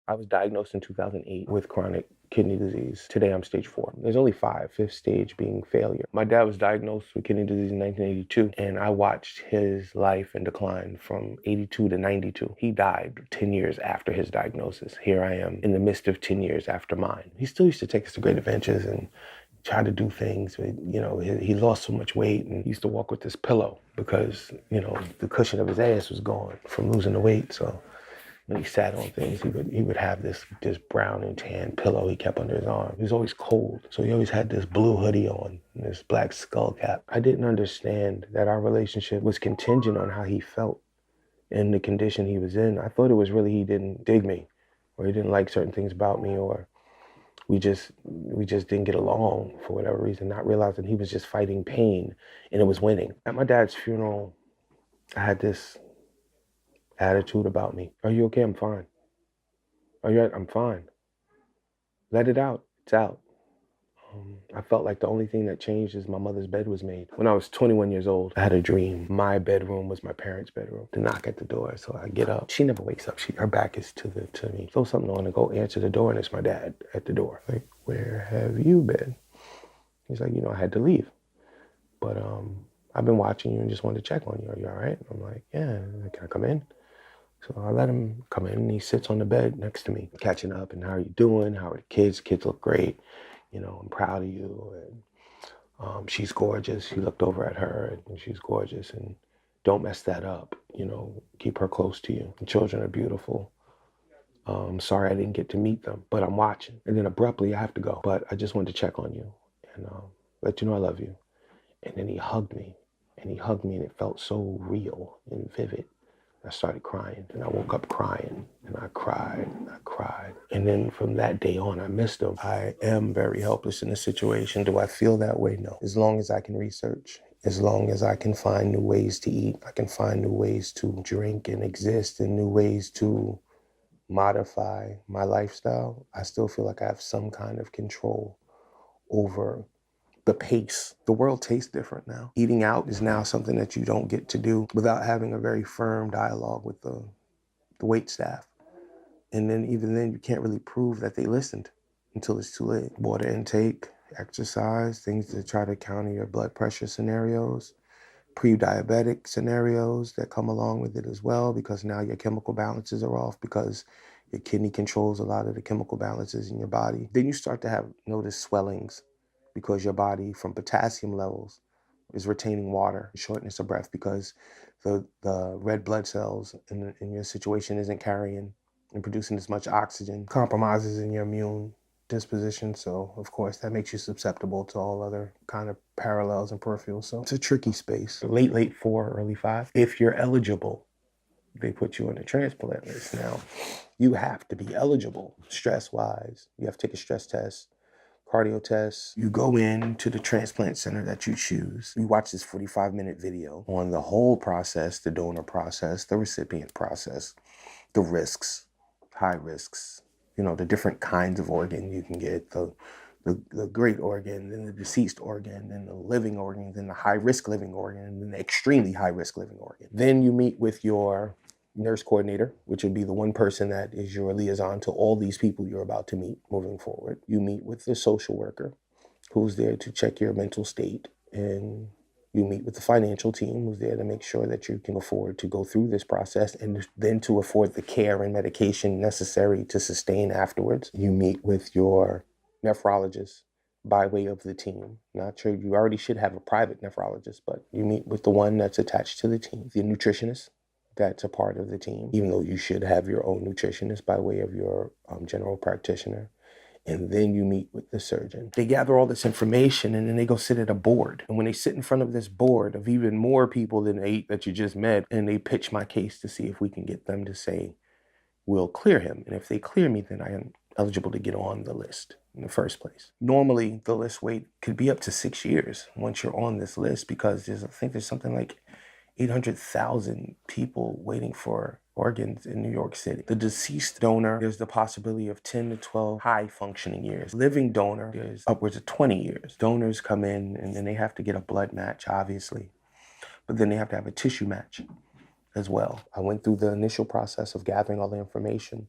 I was diagnosed in 2008 with chronic kidney disease. Today I'm stage 4. There's only 5, fifth stage being failure. My dad was diagnosed with kidney disease in 1982, and I watched his life in decline from 82 to 92. He died 10 years after his diagnosis. Here I am in the midst of 10 years after mine. He still used to take us to great adventures and try to do things. But, he lost so much weight and he used to walk with this pillow because, the cushion of his ass was gone from losing the weight. So when he sat on things, he would have this brown and tan pillow he kept under his arm. He was always cold, so he always had this blue hoodie on and this black skull cap. I didn't understand that our relationship was contingent on how he felt in the condition he was in. I thought it was really he didn't dig me, or he didn't like certain things about me, or we just didn't get along for whatever reason, not realizing he was just fighting pain and it was winning. At my dad's funeral, I had this attitude about me. Are you okay? I'm fine. Are you right? I'm fine. Let it out. It's out. I felt like the only thing that changed is my mother's bed was made. When I was 21 years old, I had a dream. My bedroom was my parents' bedroom. To knock at the door, so I get up. She never wakes up. Her back is to me. Throw something on and go answer the door, and it's my dad at the door. Like, where have you been? He's like, I had to leave, but I've been watching you and just wanted to check on you. Are you all right? I'm like, yeah. Can I come in? So I let him come in, and he sits on the bed next to me, catching up. And how are you doing? How are the kids? Kids look great. I'm proud of you. And she's gorgeous. He looked over at her, and she's gorgeous. And don't mess that up. Keep her close to you. The children are beautiful. Sorry I didn't get to meet them, but I'm watching. And then abruptly I have to go. But I just wanted to check on you and let you know I love you. And then he hugged me, and it felt so real and vivid. I started crying, and I woke up crying, and I cried, and I cried. And then from that day on, I missed him. I am very helpless in this situation. Do I feel that way? No. As long as I can research, as long as I can find new ways to eat, I can find new ways to drink and exist, and new ways to modify my lifestyle, I still feel like I have some kind of control over the pace. The world tastes different now. Eating out is now something that you don't get to do without having a very firm dialogue with the wait staff. And then even then, you can't really prove that they listened until it's too late. Water intake, exercise, things to try to counter your blood pressure scenarios, pre-diabetic scenarios that come along with it as well, because now your chemical balances are off because your kidney controls a lot of the chemical balances in your body. Then you start to notice swellings because your body, from potassium levels, is retaining water, shortness of breath, because the red blood cells in your situation isn't carrying and producing as much oxygen, compromises in your immune disposition. So of course that makes you susceptible to all other kind of parallels and peripherals. So it's a tricky space. Late 4, early 5. If you're eligible, they put you on a transplant list. Now, you have to be eligible stress-wise. You have to take a stress test, cardio test. You go in to the transplant center that you choose. You watch this 45-minute video on the whole process, the donor process, the recipient process, the risks, high risks, the different kinds of organ you can get, the great organ, then the deceased organ, then the living organ, then the high-risk living organ, and then the extremely high-risk living organ. Then you meet with your nurse coordinator, which would be the one person that is your liaison to all these people you're about to meet moving forward. You meet with the social worker, who's there to check your mental state, and you meet with the financial team, who's there to make sure that you can afford to go through this process and then to afford the care and medication necessary to sustain afterwards. You meet with your nephrologist by way of the team. Not sure, you already should have a private nephrologist, but you meet with the one that's attached to the team. The nutritionist, that's a part of the team, even though you should have your own nutritionist by way of your general practitioner. And then you meet with the surgeon. They gather all this information, and then they go sit at a board. And when they sit in front of this board of even more people than 8 that you just met, and they pitch my case to see if we can get them to say, we'll clear him. And if they clear me, then I am eligible to get on the list in the first place. Normally, the list wait could be up to 6 years once you're on this list, because I think there's something like 800,000 people waiting for organs in New York City. The deceased donor, there's the possibility of 10 to 12 high functioning years. Living donor, there's upwards of 20 years. Donors come in, and then they have to get a blood match, obviously, but then they have to have a tissue match as well. I went through the initial process of gathering all the information.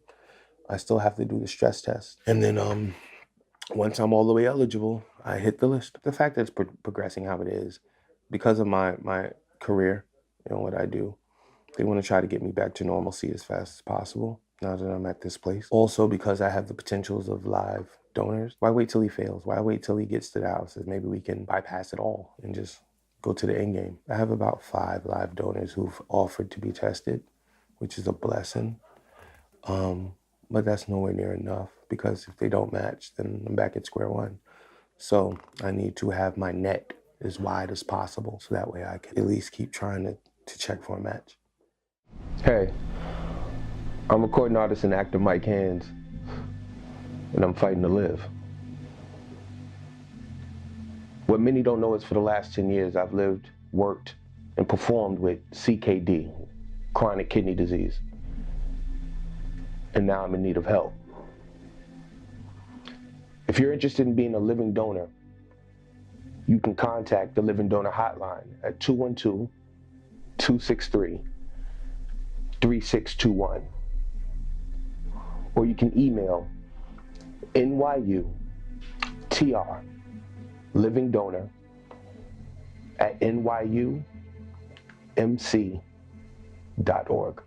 I still have to do the stress test. And then once I'm all the way eligible, I hit the list. The fact that it's progressing how it is, because of my career and what I do, they want to try to get me back to normalcy as fast as possible now that I'm at this place. Also, because I have the potentials of live donors, why wait till he fails? Why wait till he gets to the house? Maybe we can bypass it all and just go to the end game. I have about 5 live donors who've offered to be tested, which is a blessing. But that's nowhere near enough, because if they don't match, then I'm back at square one. So I need to have my net as wide as possible, so that way I can at least keep trying to check for a match. Hey, I'm recording artist and actor Mike Handz, and I'm fighting to live. What many don't know is for the last 10 years, I've lived, worked, and performed with CKD, chronic kidney disease. And now I'm in need of help. If you're interested in being a living donor, you can contact the Living Donor Hotline at 212-263-3621. Or you can email NYUTR livingdonor@nyumc.org.